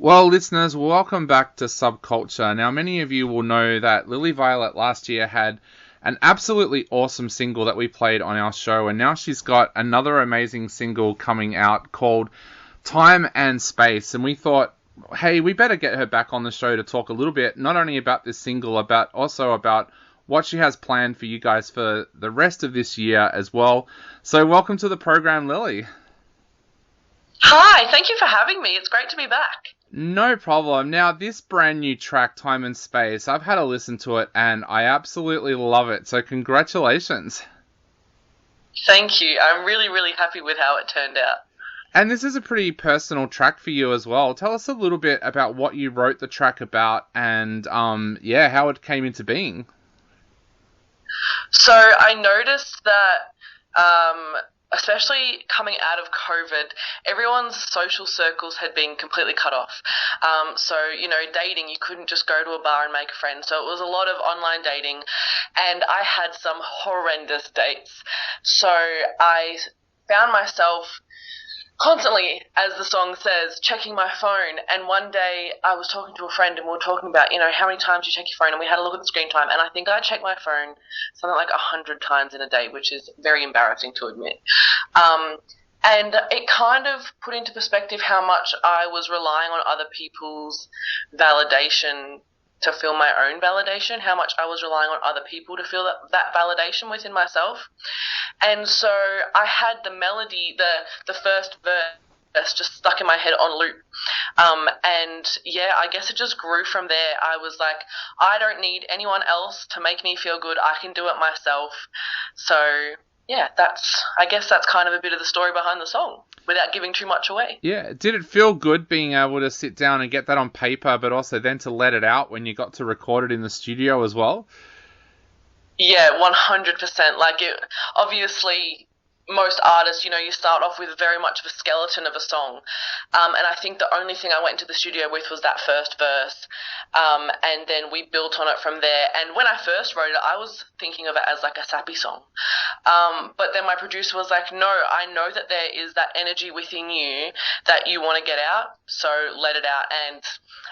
Well, listeners, welcome back to Subculture. Now, many of you will know that Lili Violet last year had an absolutely awesome single that we played on our show, and now she's got another amazing single coming out called Time and Space, and we thought, hey, we better get her back on the show to talk a little bit, not only about this single, but also about what she has planned for you guys for the rest of this year as well. So welcome to the program, Lili. Hi, thank you for having me. It's great to be back. No problem. Now, this brand new track, Time and Space, I've had a listen to it and I absolutely love it. So congratulations. Thank you. I'm really, really happy with how it turned out. And this is a pretty personal track for you as well. Tell us a little bit about what you wrote the track about and, how it came into being. So I noticed that, especially coming out of COVID, everyone's social circles had been completely cut off. Dating, you couldn't just go to a bar and make a friend. So it was a lot of online dating, and I had some horrendous dates. So I found myself constantly, as the song says, checking my phone. And one day I was talking to a friend and we were talking about, how many times you check your phone, and we had a look at the screen time, and I think I checked my phone something like 100 times in a day, which is very embarrassing to admit. And it kind of put into perspective how much I was relying on other people's validation to feel my own validation, how much I was relying on other people to feel that validation within myself. And so I had the melody, the first verse just stuck in my head on loop. I guess it just grew from there. I was like, I don't need anyone else to make me feel good. I can do it myself. So yeah, I guess that's kind of a bit of the story behind the song, without giving too much away. Yeah, did it feel good being able to sit down and get that on paper, but also then to let it out when you got to record it in the studio as well? Yeah, 100%. Obviously, most artists, you start off with very much of a skeleton of a song. And I think the only thing I went into the studio with was that first verse. And then we built on it from there. And when I first wrote it, I was thinking of it as like a sappy song. But then my producer was like, no, I know that there is that energy within you that you want to get out. So let it out. And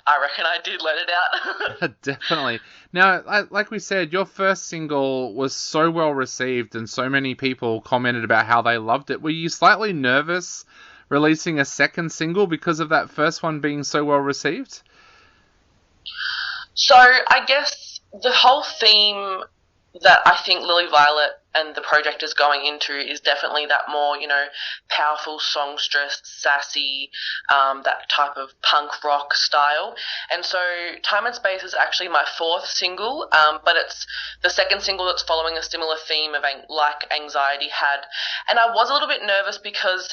I reckon I did let it out. Definitely. Now, like we said, your first single was so well received and so many people commented about how they loved it. Were you slightly nervous releasing a second single because of that first one being so well received? So I guess the whole theme that I think Lili Violet and the project is going into is definitely that more, powerful, songstress, sassy, that type of punk rock style. And so Time and Space is actually my fourth single, but it's the second single that's following a similar theme of like Anxiety had. And I was a little bit nervous because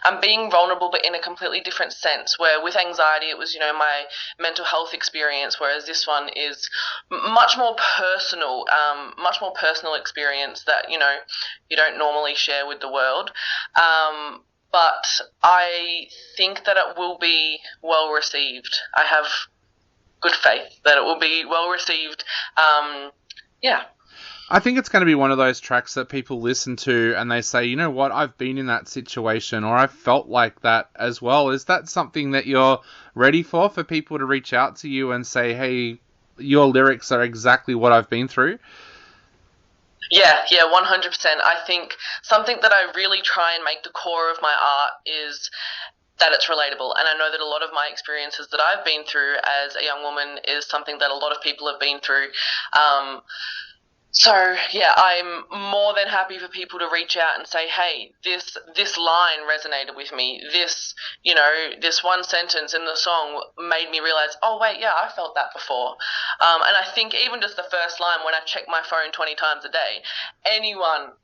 I'm being vulnerable, but in a completely different sense, where with Anxiety it was, my mental health experience, whereas this one is much more personal experience that, you don't normally share with the world. But I think that it will be well received. I have good faith that it will be well received. I think it's going to be one of those tracks that people listen to and they say, you know what, I've been in that situation, or I've felt like that as well. Is that something that you're ready for people to reach out to you and say, hey, your lyrics are exactly what I've been through? Yeah, 100%. I think something that I really try and make the core of my art is that it's relatable. And I know that a lot of my experiences that I've been through as a young woman is something that a lot of people have been through. I'm more than happy for people to reach out and say, hey, this line resonated with me. This one sentence in the song made me realize, oh, wait, yeah, I felt that before. And I think even just the first line, when I check my phone 20 times a day, anyone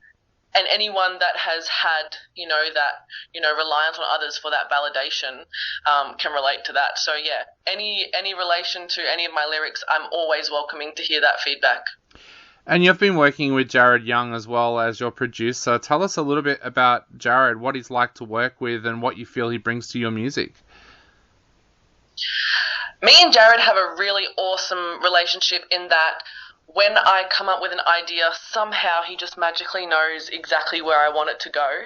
that has had, reliance on others for that validation can relate to that. So, yeah, any relation to any of my lyrics, I'm always welcoming to hear that feedback. And you've been working with Jared Young as well as your producer. Tell us a little bit about Jared, what he's like to work with and what you feel he brings to your music. Me and Jared have a really awesome relationship in that when I come up with an idea, somehow he just magically knows exactly where I want it to go.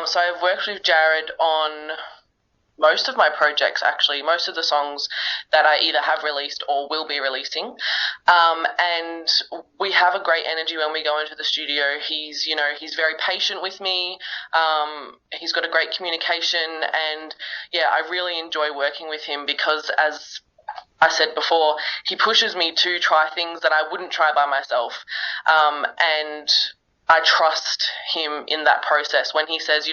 So I've worked with Jared on most of my projects, actually, most of the songs that I either have released or will be releasing. And we have a great energy when we go into the studio. He's very patient with me. He's got a great communication, and yeah, I really enjoy working with him because, as I said before, he pushes me to try things that I wouldn't try by myself. And I trust him in that process when he says,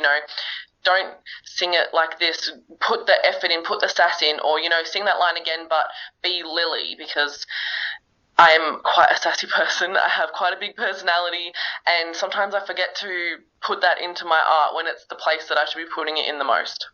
don't sing it like this, put the effort in, put the sass in, or, sing that line again, but be Lily, because I am quite a sassy person. I have quite a big personality, and sometimes I forget to put that into my art when it's the place that I should be putting it in the most.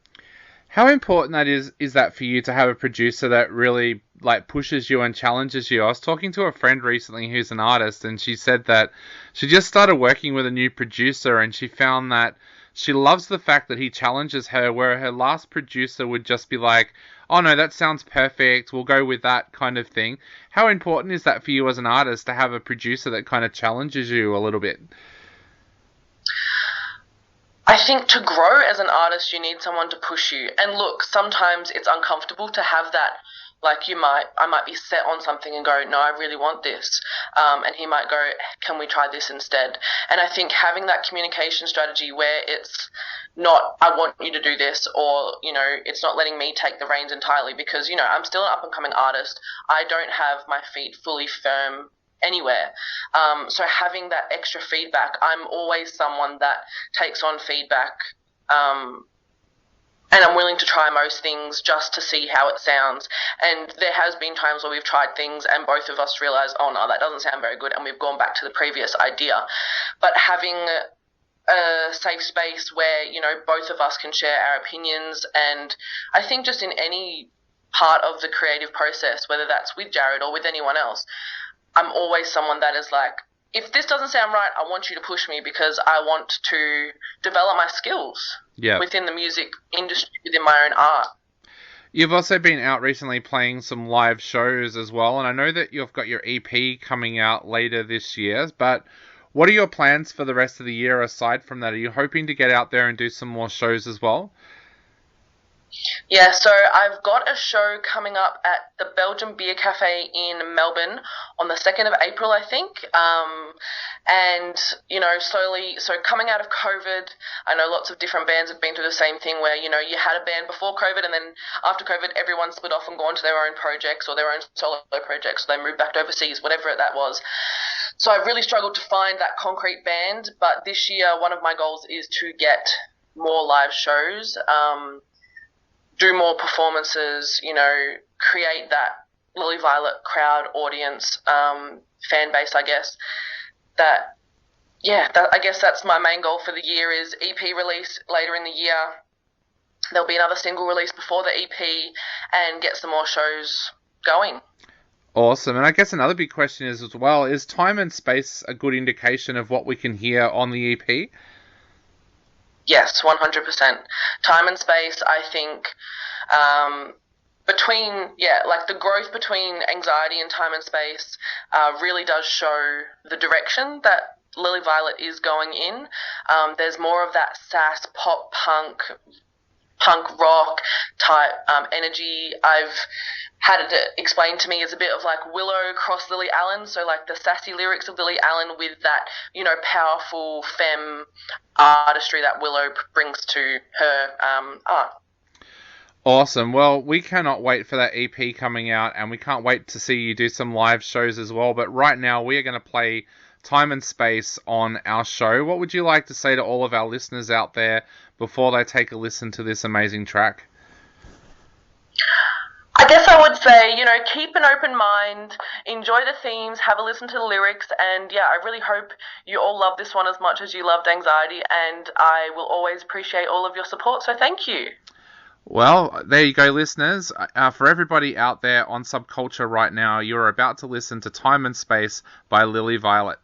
How important that is that for you to have a producer that really pushes you and challenges you? I was talking to a friend recently who's an artist, and she said that she just started working with a new producer, and she found that she loves the fact that he challenges her, where her last producer would just be like, oh no, that sounds perfect, we'll go with that kind of thing. How important is that for you as an artist to have a producer that kind of challenges you a little bit? I think to grow as an artist, you need someone to push you. And look, sometimes it's uncomfortable to have that. I might be set on something and go, no, I really want this. And he might go, can we try this instead? And I think having that communication strategy where it's not, I want you to do this, or, it's not letting me take the reins entirely because, I'm still an up and coming artist. I don't have my feet fully firm anywhere. So having that extra feedback, I'm always someone that takes on feedback, and I'm willing to try most things just to see how it sounds. And there has been times where we've tried things and both of us realize, oh no, that doesn't sound very good, and we've gone back to the previous idea. But having a safe space where, both of us can share our opinions, and I think just in any part of the creative process, whether that's with Jared or with anyone else, I'm always someone that is like, if this doesn't sound right, I want you to push me because I want to develop my skills within the music industry, within my own art. You've also been out recently playing some live shows as well, and I know that you've got your EP coming out later this year, but what are your plans for the rest of the year aside from that? Are you hoping to get out there and do some more shows as well? Yeah, so I've got a show coming up at the Belgian Beer Cafe in Melbourne on the 2nd of April, I think. And, slowly, so coming out of COVID, I know lots of different bands have been through the same thing where, you had a band before COVID, and then after COVID, everyone split off and gone to their own projects or their own solo projects. So they moved back to overseas, whatever that was. So I've really struggled to find that concrete band, but this year, one of my goals is to get more live shows, do more performances, create that Lili Violet crowd audience, fan base, I guess. I guess that's my main goal for the year is EP release later in the year. There'll be another single release before the EP and get some more shows going. Awesome. And I guess another big question is as well, is time and space a good indication of what we can hear on the EP? Yes, 100%. Time and space, I think, the growth between anxiety and time and space really does show the direction that Lili Violet is going in. There's more of that sass, pop, punk rock type energy. I've had it explained to me as a bit of like Willow cross Lily Allen, so like the sassy lyrics of Lily Allen with that, powerful femme artistry that Willow brings to her art. Awesome. Well, we cannot wait for that EP coming out, and we can't wait to see you do some live shows as well. But right now, we are going to play Time and Space on our show. What would you like to say to all of our listeners out there before they take a listen to this amazing track? I guess I would say, keep an open mind, enjoy the themes, have a listen to the lyrics, and I really hope you all love this one as much as you loved Anxiety, and I will always appreciate all of your support, so thank you. Well, there you go, listeners. For everybody out there on Subculture right now, you're about to listen to Time and Space by Lili Violet.